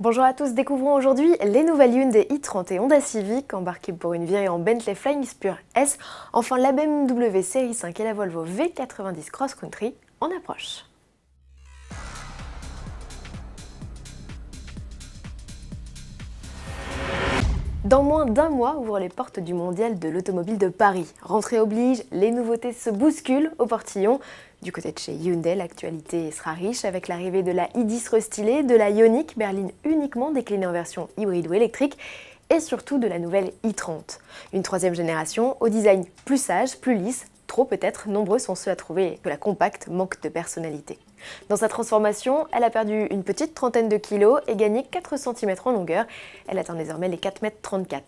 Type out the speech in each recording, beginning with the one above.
Bonjour à tous, découvrons aujourd'hui les nouvelles Hyundai i30 et Honda Civic, embarquées pour une virée en Bentley Flying Spur S, enfin la BMW Série 5 et la Volvo V90 Cross Country en approche. Dans moins d'un mois ouvrent les portes du mondial de l'automobile de Paris. Rentrée oblige, les nouveautés se bousculent au portillon. Du côté de chez Hyundai, l'actualité sera riche avec l'arrivée de la i10 restylée, de la Ioniq berline uniquement déclinée en version hybride ou électrique, et surtout de la nouvelle i30. Une troisième génération au design plus sage, plus lisse, trop peut-être, nombreux sont ceux à trouver que la compacte manque de personnalité. Dans sa transformation, elle a perdu une petite trentaine de kilos et gagné 4 cm en longueur. Elle atteint désormais les 4,34 m.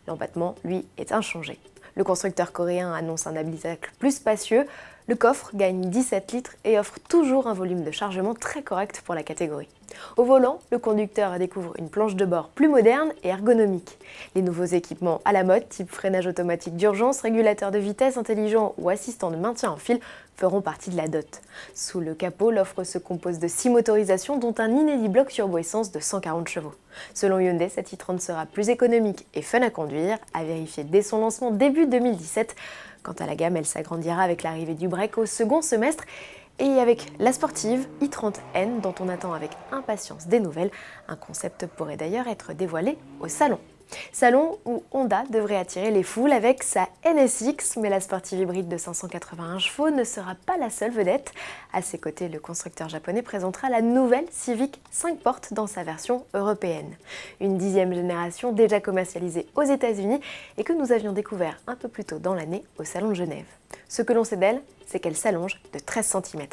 L'empattement, lui, est inchangé. Le constructeur coréen annonce un habitacle plus spacieux. Le coffre gagne 17 litres et offre toujours un volume de chargement très correct pour la catégorie. Au volant, le conducteur découvre une planche de bord plus moderne et ergonomique. Les nouveaux équipements à la mode, type freinage automatique d'urgence, régulateur de vitesse intelligent ou assistant de maintien en file, feront partie de la dot. Sous le capot, l'offre se compose de 6 motorisations, dont un inédit bloc turbo-essence de 140 chevaux. Selon Hyundai, cette i30 sera plus économique et fun à conduire, à vérifier dès son lancement début 2017. Quant à la gamme, elle s'agrandira avec l'arrivée du break au second semestre et avec la sportive i30N dont on attend avec impatience des nouvelles. Un concept pourrait d'ailleurs être dévoilé au salon. Salon où Honda devrait attirer les foules avec sa NSX, mais la sportive hybride de 581 chevaux ne sera pas la seule vedette. À ses côtés, le constructeur japonais présentera la nouvelle Civic 5 portes dans sa version européenne. Une 10e génération déjà commercialisée aux États-Unis et que nous avions découvert un peu plus tôt dans l'année au Salon de Genève. Ce que l'on sait d'elle, c'est qu'elle s'allonge de 13 cm.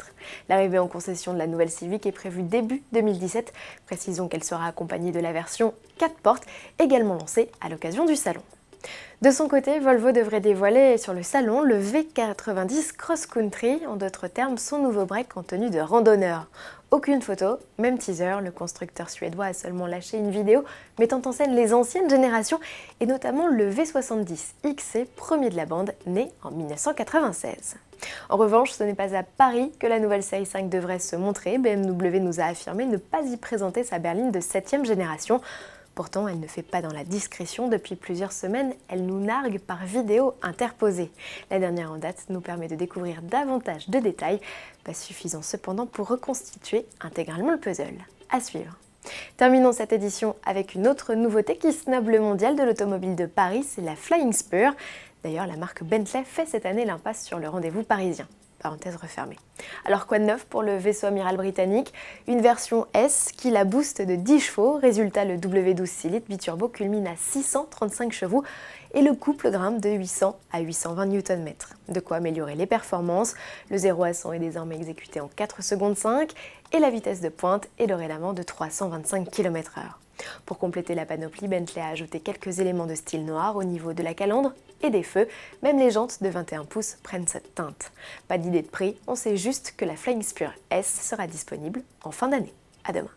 L'arrivée en concession de la nouvelle Civic est prévue début 2017. Précisons qu'elle sera accompagnée de la version 4 portes, également lancée à l'occasion du salon. De son côté, Volvo devrait dévoiler sur le salon le V90 Cross Country, en d'autres termes son nouveau break en tenue de randonneur. Aucune photo, même teaser, le constructeur suédois a seulement lâché une vidéo mettant en scène les anciennes générations et notamment le V70 XC, premier de la bande, né en 1996. En revanche, ce n'est pas à Paris que la nouvelle série 5 devrait se montrer. BMW nous a affirmé ne pas y présenter sa berline de 7e génération. Pourtant, elle ne fait pas dans la discrétion. Depuis plusieurs semaines, elle nous nargue par vidéo interposée. La dernière en date nous permet de découvrir davantage de détails, pas suffisant cependant pour reconstituer intégralement le puzzle. À suivre. Terminons cette édition avec une autre nouveauté qui snobe le mondial de l'automobile de Paris, c'est la Flying Spur. D'ailleurs, la marque Bentley fait cette année l'impasse sur le rendez-vous parisien. Parenthèse refermée. Alors quoi de neuf pour le vaisseau amiral britannique? Une version S qui la booste de 10 chevaux. Résultat, le W12 6 litres biturbo culmine à 635 chevaux et le couple grimpe de 800 à 820 Nm. De quoi améliorer les performances. Le 0 à 100 est désormais exécuté en 4 secondes 5 et la vitesse de pointe est dorénavant de 325 km/h. Pour compléter la panoplie, Bentley a ajouté quelques éléments de style noir au niveau de la calandre et des feux. Même les jantes de 21 pouces prennent cette teinte. Pas d'idée de prix, on sait juste que la Flying Spur S sera disponible en fin d'année. À demain.